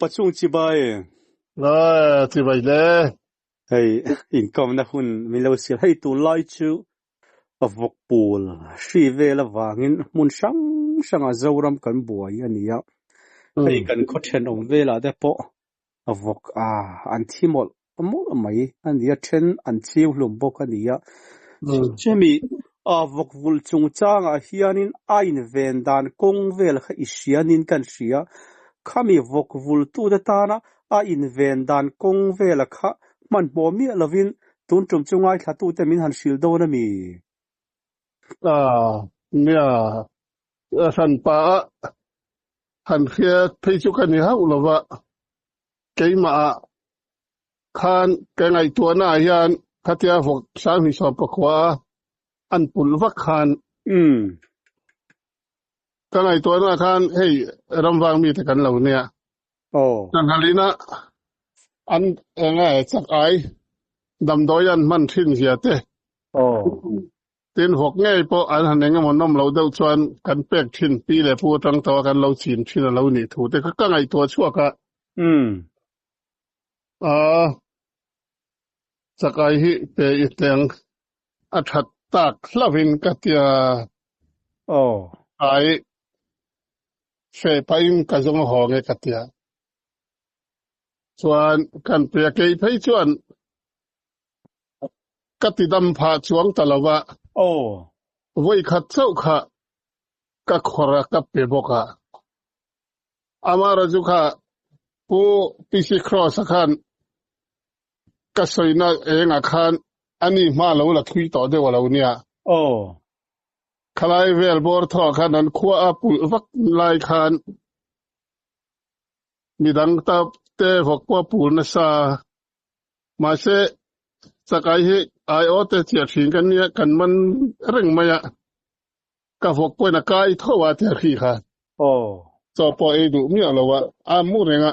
pachung chibai la chibai le hey income na hun milo sil hey tu lai chu avok pul shi vela wangin mun sang azoram kan buai ania hey kan khothen om vela de po avok anthimol amol mai ania then anchiu hlum bok ania chemi avok vul chung changa hianin ain ven dan kong vel kha isianin kan sia khami vok vul tu da tana a in ven dan kong vel kha man bo mi lovin tun tum chungai thatu te min han sil do na mi nia san pa han khia phei chu kan ni ha ulova keima khan ka ngai tua na hian khatia vok sang hi so pakwa an pul vak khan ka ngai tua na khan hey ramwang mi te kan lo nia kan halina an ngai chak ai dam doyan man thin sia te tin hok ngai po an haneng mon nom lo deu chuan kan pek thin pi le pu tang taw kan lo chin thin lo ni thu te ka ngai tua chua ka sakai hi pe iteng athat tak hlavin katia ai fe pain ka jong ho nge katia chuan kan pe ke phei chuan katidam pha chuang talawa voi khat chau kha ka khora ka pe boka amara ju kha pu pc cross khan ka soina enga khan ani ma lo la thui to de wala unia khalai vel bor tho khan an khua apu vak lai khan midang ta te vok pa pu na sa ma se sakai hi ai o te chia thin kan nia kan man reng maya ka vok po na kai thowa te khi kha so po e du mi ala wa amu renga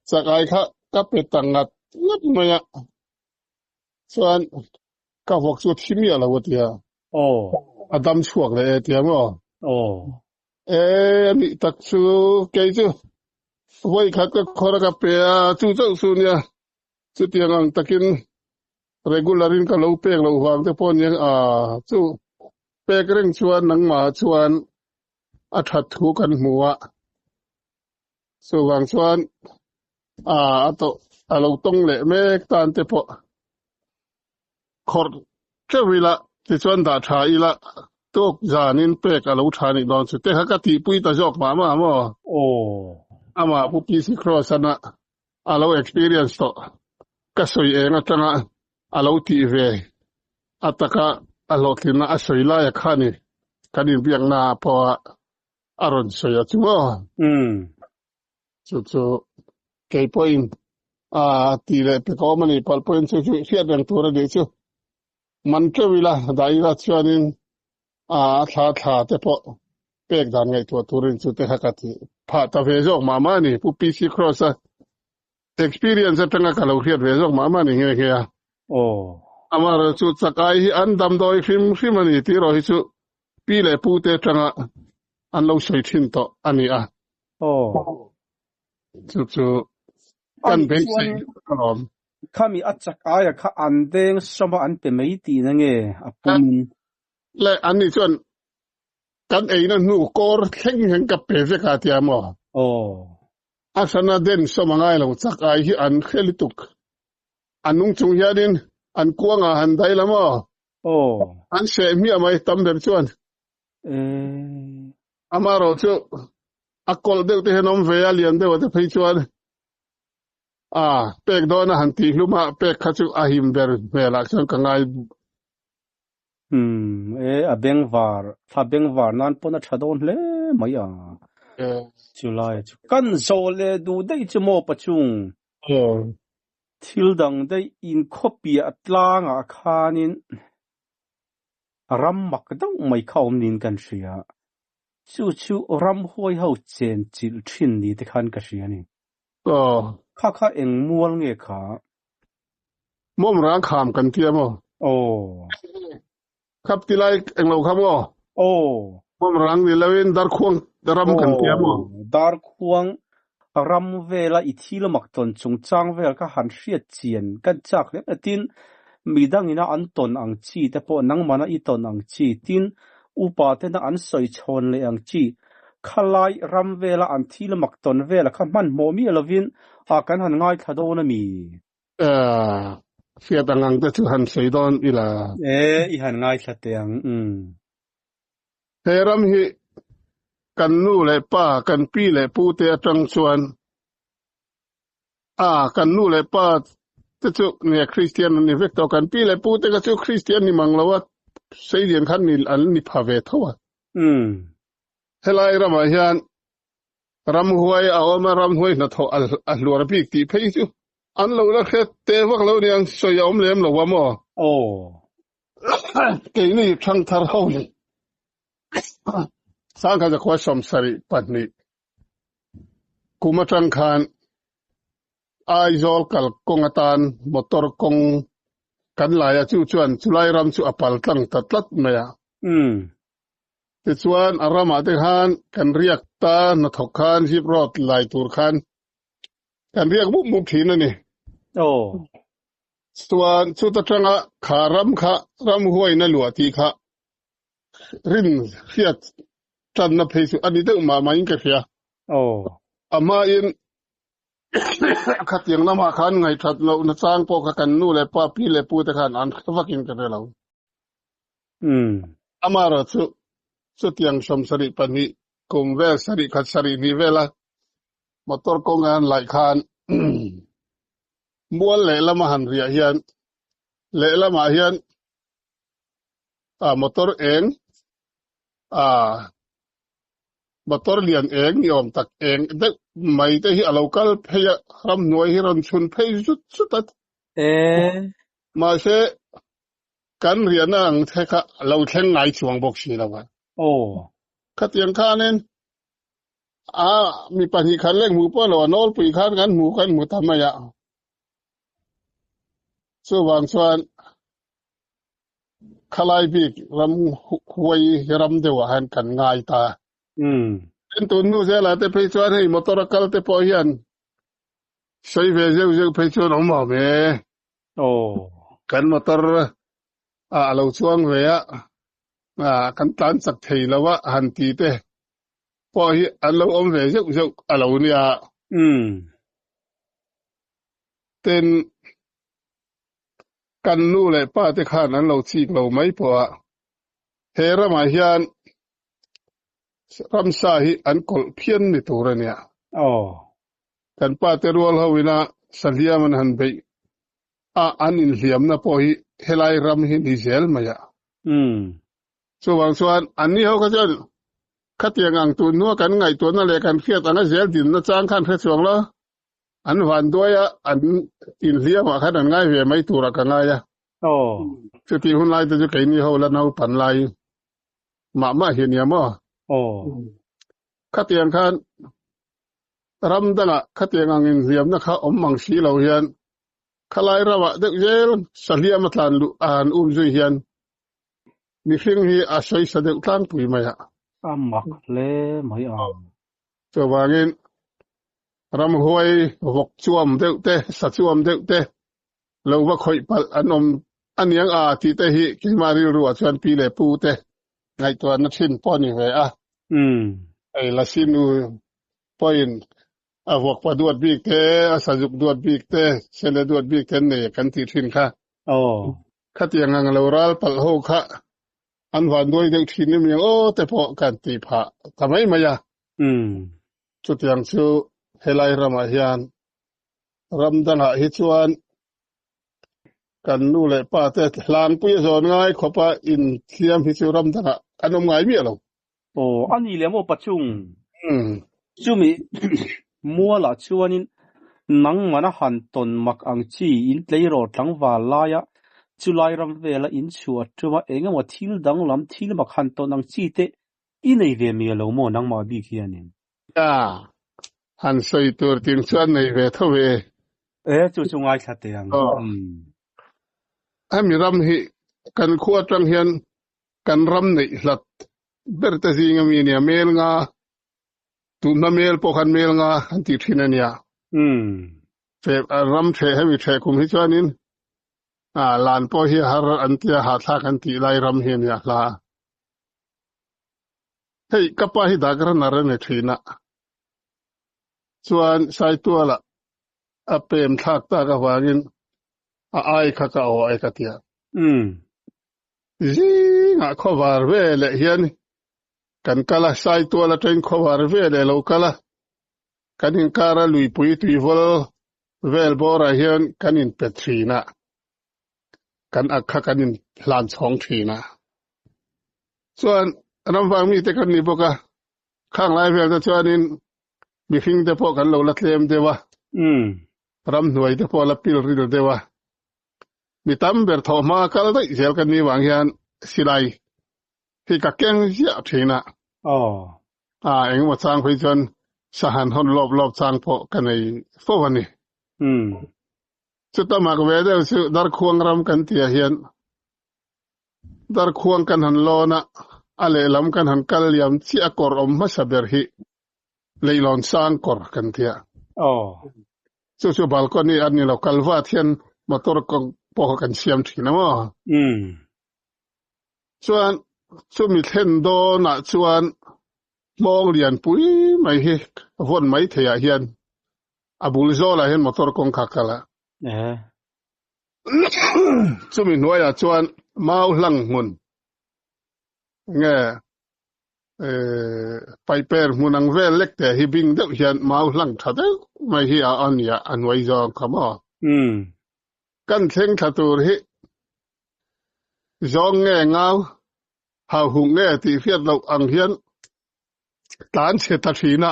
sakai kha ka pe tangat ngat maya chuan ka vok chu thimi ala wa tia adam chuak le tia mo mi tak chu ke chu voi khat ka khora ka pe chu chu su nia chu tiang takin regularin ka lo pek lo wang te pon yang chu pek reng chuan nang ma chuan athat thu kan muwa so wang chuan ato alo tong le mek tan te po khor chewila ti chuan da tha ila tok janin pek alo thani don chu te ka ti pui ta jok ma mo ama pu pc cross ana alo experience to ka soi enga tanga alo ti ve ataka alotina asoila ya khani kanin biang na po aron soya chumo chu ke point ti le pe ko mani pal point chu hiat dang tura de chu man kewila daira chuanin tha te po pek dan ngai turin chu te hakati pha ta ve jok mama ni pu pc cross experience tanga ka lo hiat ve jok mama ni nge ya amara chu sakai hi an dam doi phim ani ti ro hi chu pi le pu te tanga an lo soi thin to ani chu kan be sai kalom khami achak aya kha andeng soma an pe mai ti na nge apum le ani chuan kan eina nu kor thleng ka pe ve ka tia mo asana den soma ngai lo chakai hi an khelituk anung chung hianin an kuanga han dai lamo an se mi amai tam ber chuan amaro chu akol deu te henom ve alian deu te phei chuan pek do na han ti hluma pek kha chu ahim ber mela chuan ka ngai abeng var nan pona thadon hle maya chulai chu kan zole du dei chu mo pachung thil dang dei in copy atlanga khanin ram mak dang mai khawm nin kan ria chu ram hoi ho chen chil thin ni te khan ka ria ni kha eng mual nge kha mom rang kham kan tia mo khap ti lai eng lo kham mo mom rang ni lawin dar khuang daram kan tia mo dar khuang ram vela I thilamak ton chungchang vel ka han hriat chian kan chak le tin midang ina an ton ang chi te po nangmana I ton ang chi tin upa te na an soi chon le ang chi khalai ram vela an thilamak ton vela ka man mo mi lovin a kan han ngai thado na mi sia tangang te chu han sei don ila I han ngai thatiang he ram hi kan nu le pa kan pi le pu te atang chuan kan nu le pa te chu ne Christian ni vek to kan pi le pu te ka chu Christian ni manglawa sei dian khan ni an ni phave thawa helai rama hian ram huai a oma ram huai na tho al luar pi ti phei chu an lo la khe te wak lo niang so yom lem lo wa mo ke ni thang thar ho ni sang ka ja kwa som sari patni kuma tang khan ai zol kal kongatan motor kong kan laya chu chuan chulai ram chu apal tlang tatlat maya ti chuan arama te khan kan riak ta na thok khan hip rot lai tur khan kan riak bu mu thin ani chuan chu ta tanga kharam kha ram huai na lua ti kha rin hiat tan na pheisu ani te ma ma in ka khia ama in khatiang na ma khan ngai that lo na chang po kha kan nu le pa pi le pu te khan an khwakin ka re lo ama ro chu tiang som sari pani kum ve sari khat sari ni vela motor ko ngan lai khan mual le lama han ria hian le lama hian motor eng motor lian eng yom tak eng de mai te hi local pheya ram noi hi ron chun phei chu tat ma se kan rian ang the kha lo thleng ngai chuang bok si lawa khatiang khanen mi pani khan leng mu po lo nol pui khan kan mu tamaya so wang chuan khalai bik ram huai ram dewa han kan ngai ta en tun nu se la te phei chuan hei motor kal te po hian sei ve zeu phei chuan ma me kan motor lo chuang ve kan tan sak thei lawa han ti te po hi an lo om ve zeu alo nia ten kan nu le pa te khan an lo chik lo mai po he rama hian ram sa hi an kol phian ni tur ania kan pa te rual hawina salia man han be an in hliam na po hi helai ram hi ni zel maya so wang chuan an ni ho ka jan khatiang ang tu nu kan ngai tu na le kan khiat ana zel din na chang khan khe chuang lo an van doya an in hliam a khan an ngai ve mai tur ka ngai ya chu ti hun lai te chu kai ni ho la nau pan lai ma hian ya mo khatiang khan ram danga khatiang ang in hliam na kha om mang si lo hian khalai rawa de zel salia ma tlan lu an zui hian mi hring hi a sei sa de tlang pui maya mak le mai so wangin ram huai vok chuam deuh te sa chuam deuh te lo wa khoi pal anom aniang ti te hi ki mari ruwa chuan pi le pu te ngai to na thin poni ve ai la sinu point vok pa duat bik te sa juk duat bik te sele duat bik ten ne kan ti thin kha khatiang ang lo ral pal ho kha an van doi deuh thin ni mi te po kan ti pha tamai maya chu tiang chu helai rama hian ram danga hi chuan kan nu le pa te hlang pui zon ngai khopa in thiam hi chu ram danga anom ngai mi lo ani le mo pachung chumi mua la chuanin nang mana han ton mak ang chi in tleiro tlang wa la ya chulai ram vela in chua tuma enga wa thil dang lam thil mak han ton ang chi te inei ve mi lo mo nang ma bi khianin han sei tur tin chuan nei ve thawe chu chungai thate ang ami ram hi kan khuwa tang hian kan ram nei hlat berte zinga mi nia mel nga tu na mel po kan mel nga an ti thinania fe ram the he mi the kum hi chuanin lan po hi har an tia ha thak an ti lai ram hi nia la hei kapa hi dagra nara ne thina chuan sai tu la a pem thak ta ka wangin a ai kha ka o ai ka tia ji nga khowar ve le hian kan kala sai tu la train khowar ve le lo kala kanin kara lui pui tui vol vel bora hian kanin petrina kan akha kanin hlan chong thina chuan ram wang mi te kan ni boka khang lai vel ta chuanin mi hing te po kan lo la tlem dewa ram hnuai te po la pil ril dewa mi tam ber tho ma kal dai zel kan ni wang hian silai hi ka keng ya thina eng ma chang phoi chuan sahan hon lob chang po kan ei fo wani chuta mak ve de su dar khuang ram kan tia hian dar khuang kan han lona ale lam kan han kal yam chi akor om ma saber hi leilon sang kor kan tia chu balkoni an ni lo kalwa thian motor kong po kan siam thina mo chuan chu mi thlen do na chuan mong lian pui mai hi von mai thea hian abul zo la hian motor kong khakala chu mi noya chuan mau hlang mun nge piper munang vel lek te hi bing deuh hian mau hlang thade mai hi a ania anwai zo khama kan thleng thatur hi zong nge ngau hau hung nge ti fiat lo ang hian tlan che ta thina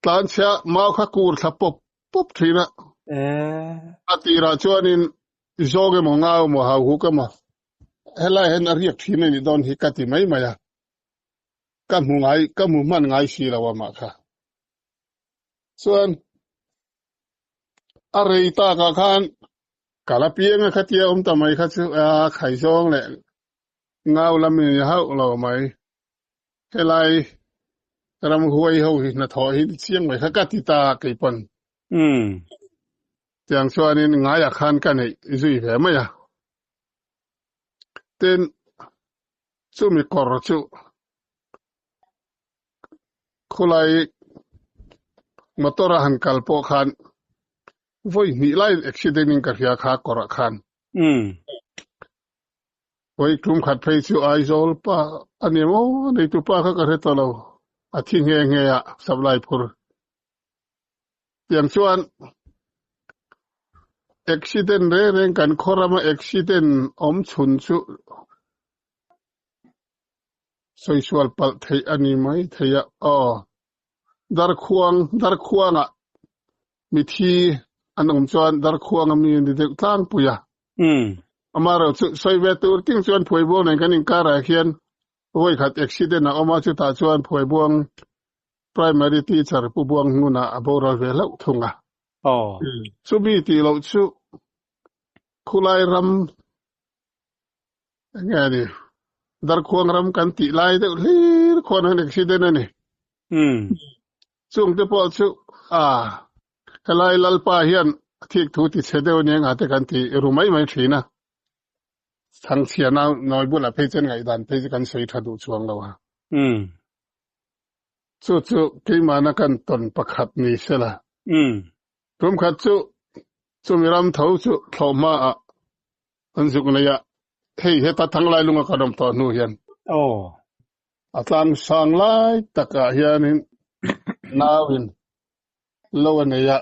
tlan cha mau kha kur tha pop thina atira chuanin zoge mo ngau mo hau hu ka ma helai hen ariak thina ni don hi kati mai maya ka mu man ngai si lawa ma kha chuan arei ta ka khan kala pianga khatia ta mai kha chu khai zong le ngau lami hau lo mai helai ram huai ho hi na tho hi chiang mai kha ka ti ta kai pon tiang chuanin ngai a khan kan ei zui ve ma ya ten chu mi kor chu khulai motor han kal po khan voi ni lai accident in ka hia kha kor khan voi tum khat phei chu ai zol pa ani mo nei tu pa kha ka re to lo a thi nge ya sablai phur tiang chuan accident re kan khorama accident om chun chu social pal thei ani mai theya dar khuanga mi thi anom chuan dar khuanga mi ni de tlang puya amaro chu soive tur ting chuan phoi bo nei kanin kara hian voi khat accident na oma chu ta chuan phoi buang primary teacher pu buang nguna aboral ve lo thunga chu bi ti lo chu khulai ram ngani dar khuang ram kan ti lai de lir khon han accident ani chung te po chu kalai lalpa hian thik thu ti chedeu ne nga te kan ti rumai mai thina thang sia na noi bula pe chen ngai dan pe kan soi thadu chuang lo ha chu ke mana kan ton pakhat ni sela tum khat chu miram thau chu thoma an zuk na ya hei heta thang lai lunga kadam to nu hian atlang sang lai taka hianin nawin lowania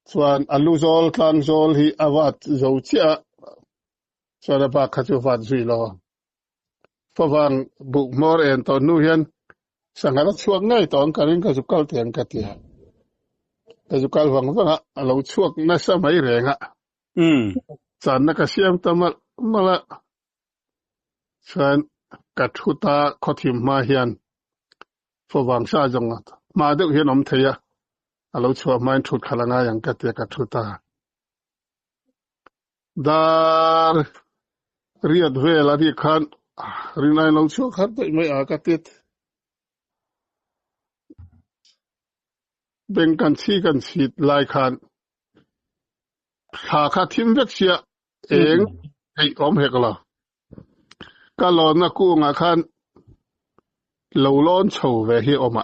chuan alu zol tlang zol hi awat zo chia chuan ba khachu wat zui lo fawang bu mor en to nu hian sangara chuak ngai tong karin ka zukal tian ka tia ka zukal wang wanga alo chuak na sa mai renga chan na ka siam tamal mala chuan ka thuta khothim ma hian fawang sa jong ma deuh hian om theya alo chua mai thut khalanga yang ka te ka thuta dar riat vel ari khan rinai lo chu khat mai a ka tet เบ่งกันชี้กันฉีดลายคานขาคาทิมเวกเสียเองให้อมเฮกละก็ลอนนะกูงาคันเหลาร้อนโฉวเวฮีอมา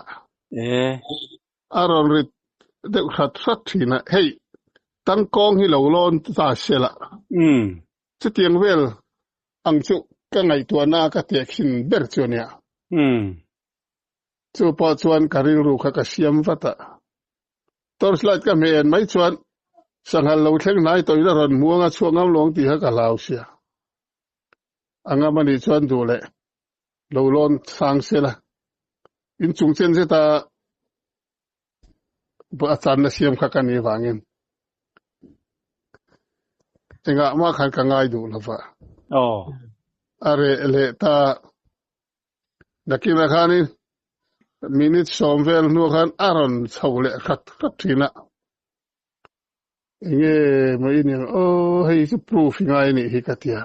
อารอนริดเด็กขัดสักทีนะเฮ้ยตั้งกองให้เหลาร้อนตาเสียละจะเตียงเวลอังจุก็ไงตัวหน้าก็เตียกินเบิร์จเนี่ยจูพอชวนการิงรูขกเสียมวัตตอร์สไลด์ก็ไม่เห็นไม่ชวนสังหารเราเท่งไหนตัวนี้รอนมัวงช่วงน้ำหลวงตีให้กับเราเสียอังมันชวนดูเลยเราล้นสร้างเสียละอินจุงเซนเสตาบุอาจารย์เสียมขักันนี่ฟังเงินเองอะมาขันกันง่ายดูละฟ้าอะไรเลตาดักกินข้านี่มินิทสองเวลนัวขันอารอนเฉาเละขัดทีน่ะเงี้ยไม่เนี่ยโอ้ให้จะพิสูจง่ายนี่ฮิกัตยา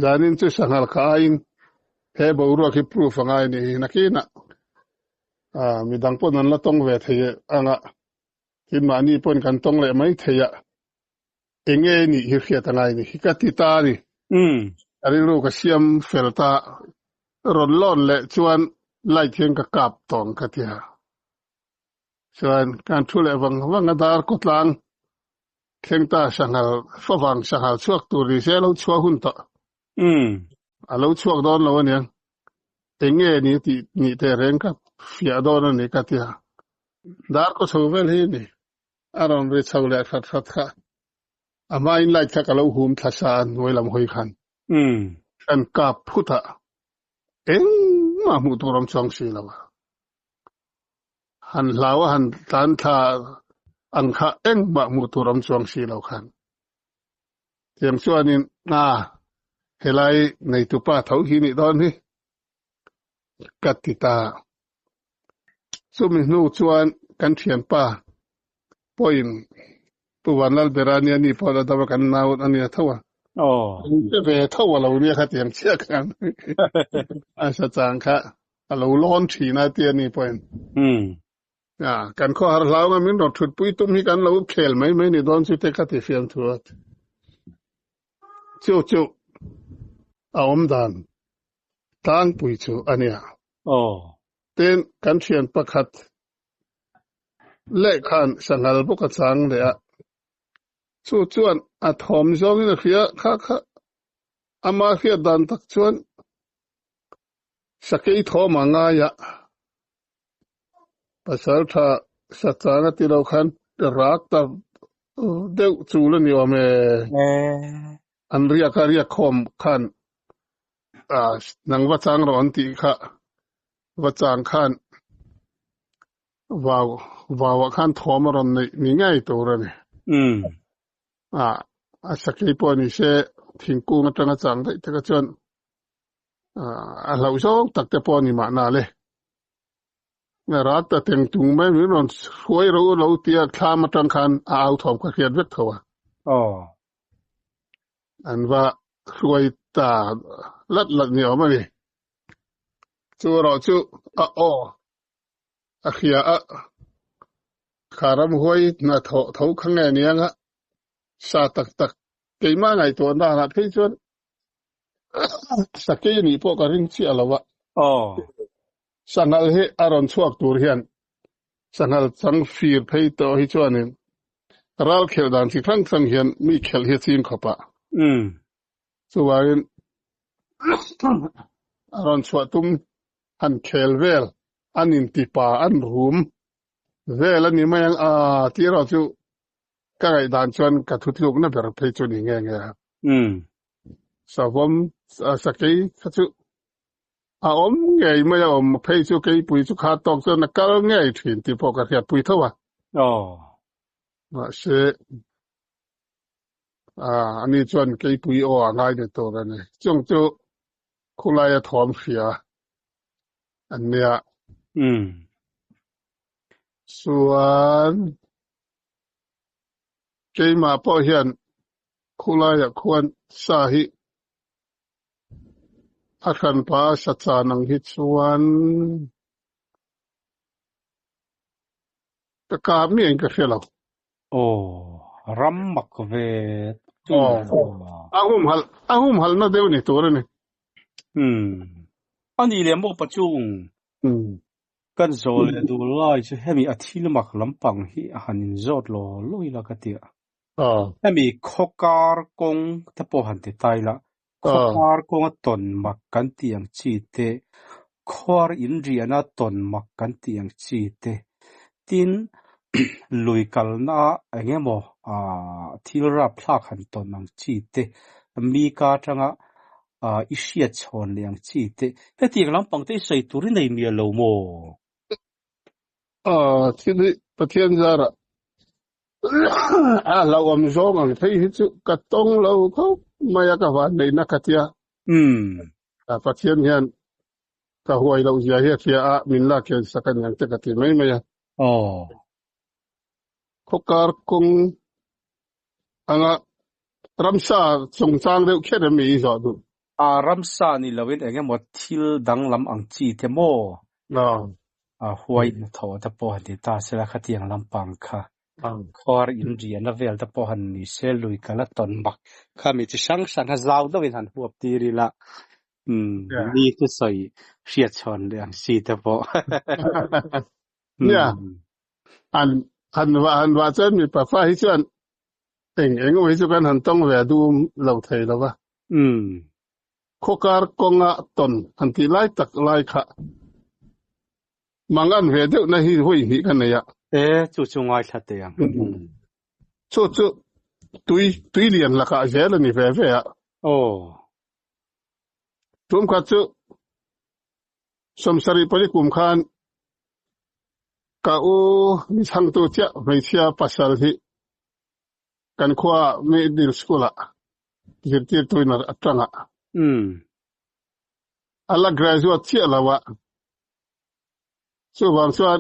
จานินจะสังหารข้าอินเฮ้บ่รู้ว่าพิสูจง่ายนี่นักกินน่ะมีดังปนนั้นละต้องเวทเยอ่ะที่มานี่ปนกันต้องเลยไม่เทียเองนี่ฮิเฟียตั้งไงนี่ฮิกัติตานี่อะไรรู้ก็เสียมเฟลตาร้อนร้อนและชวนไล่เทียงกับกับตองกัตยาชวนการช่วยวังดาร์กุตลังเทียงตาสังหารฟังสังหารช่วงตัวริเซลช่วงหุ่นต่อเราช่วงโดนเราเนี่ยเองนี่ที่นี่เตเรงกับเฟียโดนนี่กัตยาดาร์ก็ชาวเวลนี่อารอนเรชาวเลฟัดค่ะอามาอินไลท์กับเราหุ่มทัศน์ไว้ลำหอยขันอันกับพุทธะเอ็งมามุตุรมชงสีแล้วหันลาวหันตันทาอังคาเอ็งมามุตุรมชงสีแล้วขันเทียมส่วนนี้เฮลัยในตุป้าเท่าหินิตอนนี้กัตติตาสุมินูชวนกันเทียนป้าปอยน์ผู้วันนัลเบรานีนี่พอเราทำกันนาวอันนี้เท่าจะไปเท่าเราเนี่ยครับเตรียมเชื่อกันอาจารย์ค่ะเราล้อนฉีนาเตียนี่ปอยน์กันข้อหาเรามันมีรถถุดปุยตุ้มให้กันเราเขลไม่นี่โดนสุดเทกัติเฟียมทัวร์จู่เอาอมดานตั้งปุยจู่อันเนี้ยเต้นกันเชียนประคัดเล่ขันสังหารพวกสังเลยส่วนอัฐมจงนี่เขียค่ะอามาเขียดันตักชวนสักอีทอมังง่ายภาษาท่าสัจจานที่เราขันรักตาเด็กจูลนี่ว่าเมอันเรียกคอมขันนังวัจังร้อนตีค่ะวัจังขันว่าขันทอมรอนนี่ง่ายตัวเลยสักอีปอนี่เช่ทิ้งกูมาตั้งจังได้แต่ก็จนเราชอบตักแต่ปอนี่มานาเลยรัฐแต่เต็งตุงไม่มีนนช่วยเราเตียข้ามาตั้งคันเอาถอมก็เขียนเวทเถอะอันว่าช่วยตาลัดเหนียวมาดิจู่เราจู่เขียขารำห้วยน่ะเท่าข้างในนี้นะสาตักเกี่ยมาไงตัวน่ารักที่สุดสักเกี่ยนี่พวกกระริ่งเชี่ยแล้ววะสังหารให้อารอนชวกตัวเฮียนสังหารสังฟีร์เพย์ตัวให้ชวนนึงรัลเขลดันที่ครั้งสังเฮียนมีเขลเฮซินขบะส่วนอารอนชวกตุ้มอันเขลเวลอันอินติปาอันรูมเวลนี่ไม่ยังที่เราจู่ก็ไอ้ด่านชวนกับทุกลูกนั่นเป็นเพย์ชวนยังไงสาวผมสักกี่เขาจู่ไงไม่ยอมเพย์ชวนกี่ปุยจู่ขาดตอกจนนักการไงถิ่นที่พอกันเรียบปุยเท่าว่าว่าเช่อันนี้ชวนกี่ปุยง่ายในตัวกันเลยจงจู่คุณลายถอมเสียอันเนี้ยส่วนเกี่ยมาพอเห็นคุณลายควรสาหิอาคันพาสัจจานังหิตส่วน กะกามีอันกะเฟลาโอ้รัมมักเวอ๋ออาหุมหัลนะเดวนี่ตัวนี่อันนี้เรียนบ่ปัจจุกันโซเลดูไลจะให้มีอาทิลมักลำปังที่หันจอดรอลุยละกะเตียให้มีโคการ์กงตะโปหันติไตละโคการ์กงตนมักกันเตียงจีเตควาร์อินเรียนาตนมักกันเตียงจีเตตินลุยกัลนาเงี้ยบ่ทิลราพลากหันตนนังจีเตมีกาจังอิเชียชอนเลียงจีเตแต่ที่ลำปังที่ใส่ตุรินในเมียโลโมที่นี่ประเทศจาระเราอมจงอันที่ฮิตกะตงเราเขาไม่อยากว่าในนักเตียประเทศเฮียนกะหวยเราจะเฮียเทียมินลาเกสักอย่างจะกะติไม่โคการ์กงอังรัมซาสงสารเร็วแค่มีจอดูรัมซานี่เราเว้นเองหมดทิลดังลำอังจีเทโมหวยโถตะโปหันติตาเสละคติยังลำปังค่ะคอร์อินเดียนาเวลตะโปหันนี่เซลุยกันละตนบักข้ามีจะช่างสันหาเราด้วยหันหัวตีรีละนี่ก็ใส่เชียชอนเรื่องสีตะโปเนี่ยอันว่าจะมีปะฟ้าให้ชวนเองไว้ชวนหันต้องแวดูเราไทยแล้ววะโคการ์กงะตนอันที่ไล่ตักไล่ค่ะมังอันเวเดนะฮิหุยฮิกันเนี่ยจู่ๆง่ายชัดเตียงจู่ๆตุยเรียนละกะเจลนี่เฟ่ๆอ่ะตุมกัดจู่สมสริปริกุมคานกะอูมิชังตุเจไม่เชียปัสสัลที่กันขวาไม่ดิลสกุละจิตตุยนอัตรังอ่ะอัลละ graduate เชียละวะบางส่วน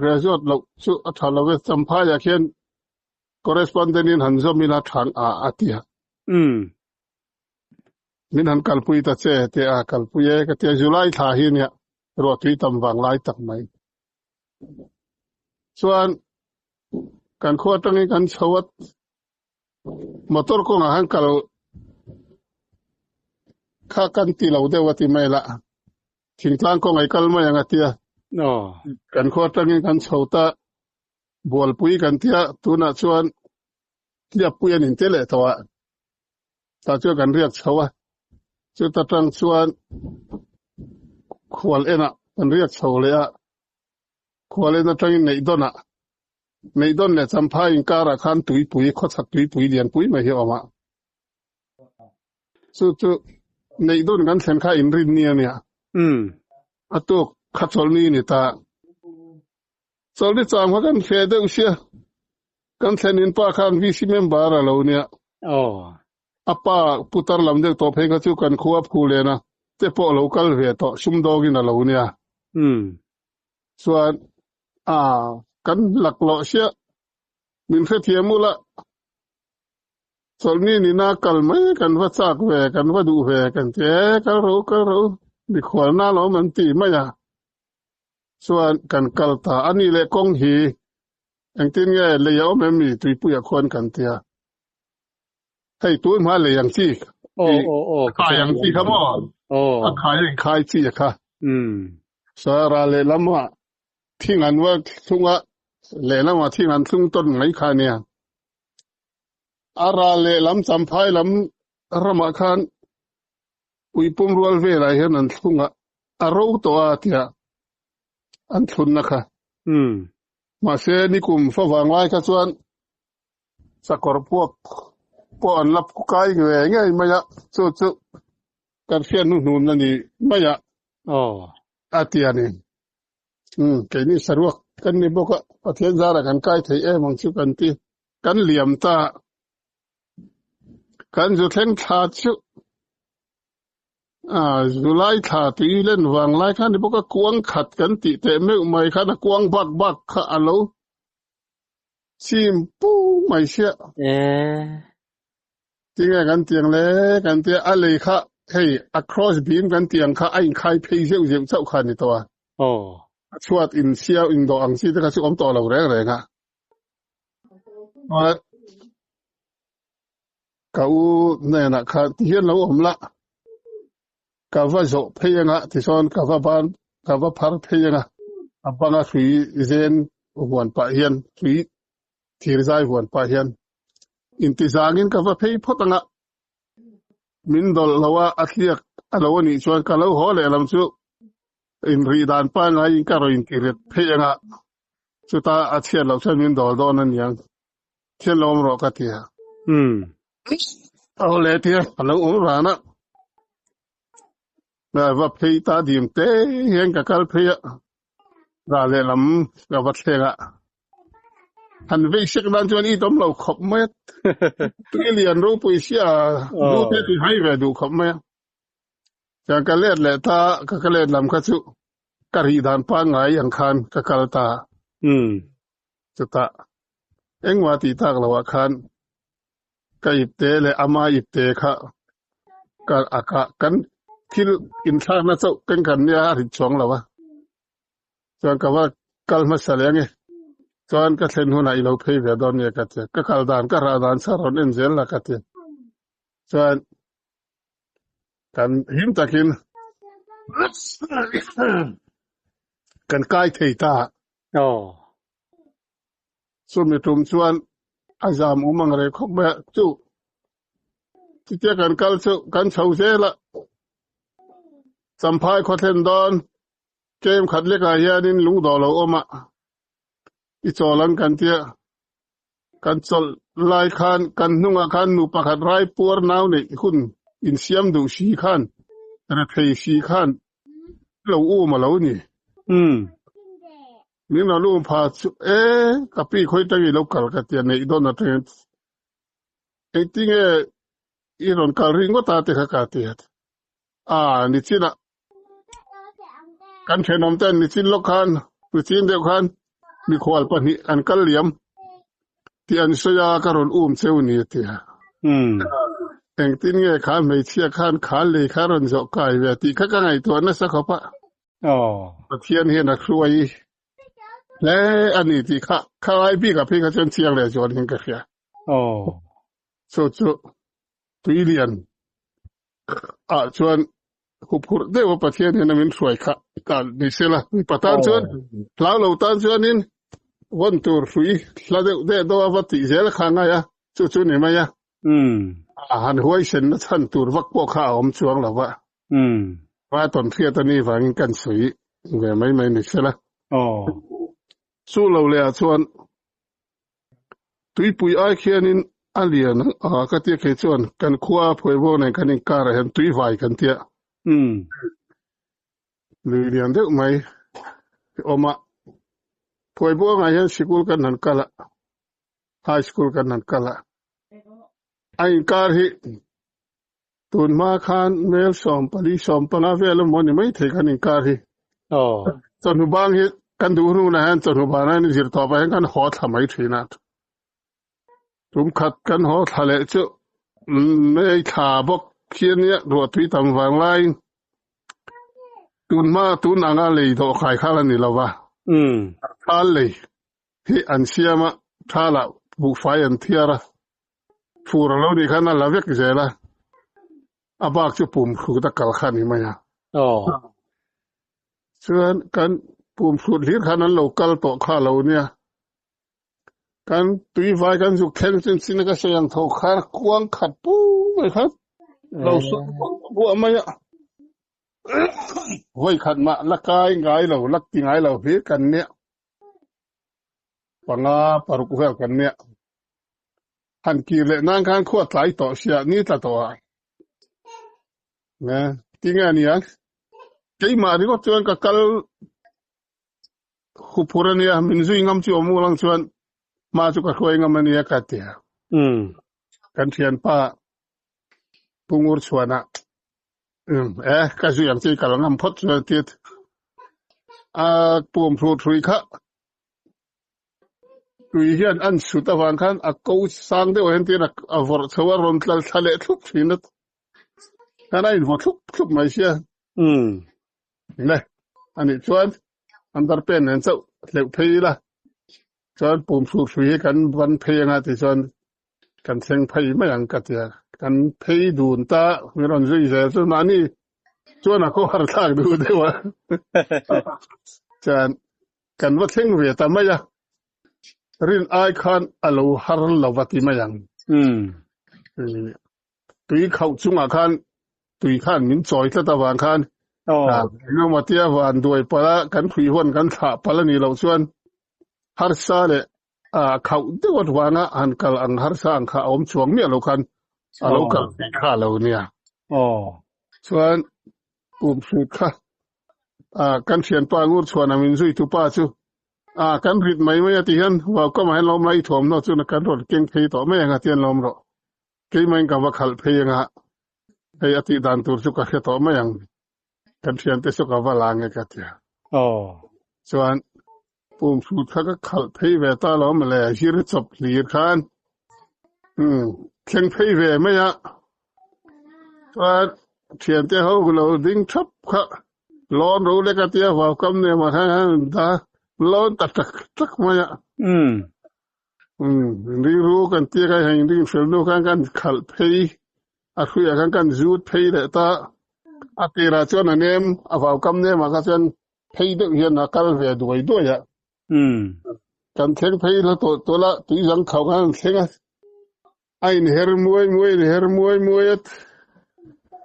graduate เราถ้าเราไปสัมภาษณ์อย่าง correspondent หันจะมีนัดทางอาทิตย์มินหันกัลปุยตัดเจเตะกัลปุยก็เตะจุลัยท่าหินเนี่ยรอที่ตำวังไล่ตักไหมส่วนการขวดตรงนี้การชวัดมอเตอร์ก็งหันกัลข้ากันตีเราเดวติไม่ละทิ้งทางก็ไงกัลมาอย่างเตียกันขวดตรงนี้การชาวตาบัวปุยกันเตียตัวน่ะส่วนเรียบปุยนินเตเลตัวตาช่วยกันเรียกชาวจุดตั้งส่วนขวดเอ็นะกันเรียกชาวเลยอะขวดเอ็นะตั้งในดอนเนี่ยสัมภาษณ์การขันตุยปุยขดสักตุยปุยเดียนปุยไม่เหี้ยมาสุดในดอนกันเส้นข้าอินรินเนี่ยอะตัวขัดโซลนี่ตาโซลที่สามกันเฟเดอุเชียกันเส้นอินปาขันวิซิเมมบาร์เราเนี่ยappa putar lamde to phega chu kan khuap khule na te po local ve to sum dogin alo nia suan kan laklo sia min khe thiamula solni ni na kalmai kan wa chak ve kan wa du ve kan te kal ro mi khwal na lo man ti ma ya suan kan kalta ani le kong hi engtin nge le yaw me mi tui pu ya khon kan tiaให้ตัวมาเลยอย่างที่ขายอย่างที่ครับขายที่ค่ะสาระเลยล้ำว่าที่งานว่าทุ่งว่าเลยล้ำว่าที่งานทุ่งต้นไม้ค่ะเนี่ยอาราเลยล้ำจำพายล้ำรำมาคันอุยปุ่มรัวเวลาเห็นนั่นทุ่งว่าอารมณ์ตัวเทียอันทุนนะคะมาเสนิคุมฟ้าวางไว้ก็ส่วนสักกรพวกปอนรับกายเงยง่ายมายะสุการเฟียนนุ่นนั่นนี่มายะอาเตียนี่แกนี่สะดวกกันนี่บอกว่าประเทศจาระกันใกล้ไทยมังชุกันที่กันเหลี่ยมตากันจุดเล่นขาดชุจุไล่ขาดตีเล่นวางไล่ขันนี่บอกว่ากวงขัดกันติแต่ไม่ไม่ขันกวงบักข้าอัลโลชิมปูไม่เชื่อจริงกันเตียงเลยกันเตียอะไรค่ะให้ across beam กันเตียงค่ะไอ้ใครเพย์เจ้าคันนี่ตัว ชวดอินเซียวอิงดออังซีตะกะสิอมตอเราแรงๆอ่ะว่าเขาเนี่ยนะค่ะที่เห็นเราอมละกะว่าโจเพยังอ่ะที่ซ้อนกะว่าบ้านกะว่าพาร์เพยังอ่ะอับบังอ่ะฝีเซนหวนปะเฮียนฝีที่ริซายหวนปะเฮียนอินติซางินกะว่าเพพอตังอ่ะมินดอลละว่าอักเลียกอะละวนี่ชวนกะเราฮอเลลำซุอินรีดานปางอินกะโรอินกิเรตเพยังอ่ะสุตาอาเชียเราใช้มินดอลดอนันยังเทียนลมรอกะเตียเอาเลยเตียเราอุรานะว่าเพตาดิมเตเห็นกะกัลเพยราเลลำกะวัดเทงะหันวิชิกดันจวนอีตอมเราขบเม็ดตุเลียนรูปุยเสียรูเตที่ให้เวดูขบเม็ดจากกะเลดเลตากะกะเลดลำกะจุกะรีดานปางไงยังคันกะกะลตาจุตะเอ็งว่าตีตากละวะคันกะอิบเตเลอามาอิบเตคะกะอากะกันคิลอินทานะเจ้ากันกันเนี่ยริชองละวะจวนกะว่ากัลมาสะเลงจวนกะเทนหุนายเราเพยเวดอนเนี่ยกะเตกะกัลดานกะราดานสารอนเอ็นเซลละกะเตจวนกันหิมตะกินกันกายเทตาสุมิตุมชวนอาจามอุมังเรคบแบจุที่เจกันกัลจุกันเฉาเซละสัมภายขอเทนดอนเกมขัดเล็กอาเฮียนินลุงดอเราอมะอีจอลังกันเตียกันจอลายคานกันนุ่งอาคานนูปะขัดไรปัวร์นาวนี่คุณอินเสียมดูชีคานระเพยชีคานเราอู้มาแล้วนี่นี่เราลูกพากับพี่คุยตั้งอีลูกกัลกันเตียในอีโดนเทนไอ้ที่อีรอนกัลริงก็ตาเตะกันเตียนี่ชินะกันเขนอมเต้นนิสินลกคันนิสินเดียวกันมีขวาลปนิอันกัลเลียมที่อันสยาการอนเซวนี่เตียเองตินเงขานไม่เชียขานขาเลยขารอนจอกายเวติข้างไงตัวนั้นสักขปะเทียนเห็นนักรวยและอันนี้ที่ข้าไอพี่กับพี่ก็จนเชียงเลยจวนเห็นกันเสียสุดตุยเลียนชวนคุพูดได้ว่าประเทศนี้นั้นมันสวยค่ะการดิเซล่ะมีประธานชวนเราตานชวนนี้วันตัวสวยแล้วเดี๋ยวว่าติเซลข้างไงจุนี่มั้ยหันหัวเส้นท่านตัววักพวกข้าวช่วงแล้วว่าตอนเที่ยตอนนี้ฟังกันสวยไม่ดิเซล่ะสู้เราเลยชวนตุยปุยไอเคียนินอาเลียนก็เที่ยชวนกันคว้าพวยโบในกันนิการเห็นตุยไฟกันเที่ยเรียนเด็กไหมออกมาพวยบัวไงยันสกุลกันนั่นกะละไฮสกุลกันนั่นกะละไอ้การที่ตุนมาคานเมลสอมปลีสอมปนาเวลมอนี่ไม่เทกันอิการที่จนหุบางที่กันดูรู้นะฮะจนหุบางนั้นจิตต่อไปกันหอทำไมทีนัดตุมขัดกันหอทะเลเจ้าไม่ขาบกเขียนเนี่ยรวดที่ทำฟังไล่ตุนมาตุนอ่างเลยตัวขายข้าวนี่แล้ววะข้าเลยที่อันเสียมาข้าละบุกไฟอันเทียระฟูเราเราดีขนาดละเวกเจละอาบากจะปุ่มฟูตะกัลขันนี่มั้ยส่วนกันปุ่มฟูลีขนาดเรากัลโตข้าเราเนี่ยกันตุยไฟกันจุกแข็งจนสินก็เสียงทอขาควงขัดปูไหมครับเราสุบัวมั้ยไว้ขันมาละกายง่ายเราลักติง่ายเราเฮกันเนี่ยปังอาปรุกเฮกันเนี่ยหันกีเลนางคันขวดไหลต่อเสียนี่ตะตัวนะที่งานเนี่ยใจมาดีก็ชวนกับกัลขุพูรเนี่ยมินซุยงามจิอมูลังชวนมาจุกคุยงามเนี่ยกัดเตียกันเทียนป้าปุงอุรชวนะก็คืออย่างที่กำลังพูดถึงที่ปุ่มพูดคุยค่ะคุยเห็นอันสุดวันกันกูสั่งเดี๋ยวเห็นที่นักวอร์ชวร์รอนทลทะเลทุกทีนั่นขณะนี้วอร์ทุกไม่เชื่อเนี่ยอันนี้ชวน อันตรเป็นนั่นเจ้าเหลวเพล่ะจอนปุ่มสูบสุยกันวันเพงาที่จอนกันเซ็งเพไม่อย่างกัดเตียกันเพดูนตามีรอนจุยเสียส่วนมานี่จวนก็หาทางดูได้ว่าจานกันว่าเซ็งเวตาไม่ยะรินไอคอนอโลฮาร์ลวัติไม่อย่างตุยเข้าจุงอาคารตุยข้านมินจอยตะวางคานเรื่องมาเตียวานด้วยปละกันคุยวนกันถาปละนี่เราชวนฮาร์ซาเลเขาด้วยวัดวานะอันกัลอังฮาร์ซาอังข้าอมช่วงเนี่ยเราคันเรากัลข้าเราเนี่ยชวนปุ่มสุดค่ะกันเขียนปางูชวนอามินซุยตุป้าจูกันริดไม่ที่เห็นว่าก็มาให้เราไม่ถ่วมเนาะจุนกันรถเก่งเพย์ต่อไม่ยังเตียนลมรอเกี่ยมันกับว่าขัลเพย์งะเพย์อติดันตัวจุกะต่อไม่ยังกันเขียนแต่สุกว่าลางไงกันเตียส่วนปุ่มสุดค่ะก็ขัลเพย์เวตาล้อมเลยชีริจบหลีดคันเข่งเพย์เวไม่ยะว่าเขียนแต่เขาเราดิ้งทับค่ะร้อนรู้เลยกันเตียว่ากำเนี่ยมาให้ตาร้อนตักมาอ่ะรีรู้กันเตี้ยกันให้รีฟิลดูกันขัลเพย์คุยกันจูดเพย์เลยตาตีราชวนเนี่ยว่ากำเนี่ยมากันเพย์เดียนนักการเวทด้วยอ่ะกันเทงเพย์แล้วตัวละตีจังเขากันเทงไอ้เฮร์มวย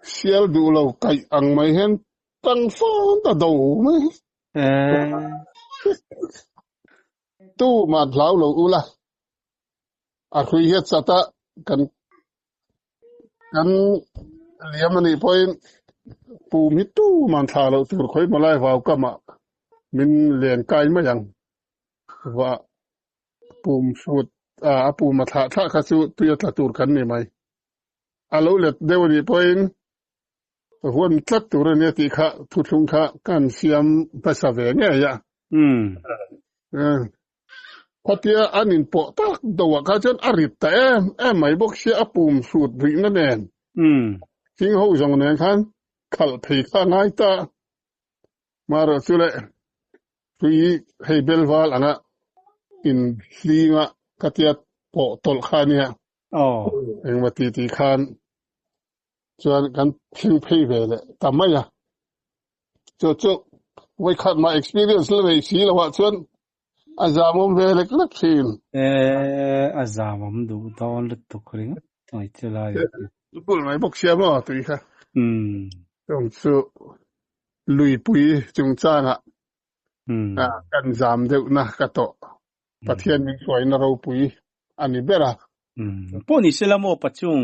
เสียดูเราไก่อังไม่เห็นตั้งฟ้อนตะดูไหมตู้มาเล่าเราอุละคุยเหตุสัตว์กันเลี้ยมันนี่พอปูมิตู้มันทาเราตัวคอยมาไล่ว่าวก็มามินเลี้ยงไก่มาอย่างว่าปูมสุดปูมาทาข้าสุดตัวตะตูกันนี่ไหมเราเล็ดเดี๋ยวนี้พอหัวมันตัดตัวเนี่ยที่ข้าทุกทุกข้าการเสียมภาษาเวเนี่ยอ่ะพอเตียอันนี้ปอตักตัวข้าจนอริตแต่ไม่บอกเสียปุ่มสูตรวิ่งนั่นเองจริงเขาจงเนี่ยคันขัลเพย์ข้าง่ายตามาเราสุดเลยคุยให้เบลวาลนะอินลีงะกัตยาปอตลข้าเนี่ยเองว่าตีคันจวนกันทิ้งเพย์ไปเลยทำไมอ่ะจุไว้ขัดมา experience เลยสิแล้วว่าชวนอาจารย์ผมเวลเล็กๆสิอาจารย์ผมดูตอนลึกตุกเรื่องไม่เจอเลยปุ่นไม่บอกเสียมั้งตัวนี้ค่ะต้องสู้ลุยปุยจุงจ้างกันจามเด็กนะกระโตประเทศนี้สวยนะเราปุยอันนี้เบล่าพวกนี้เสละโมปัจจุง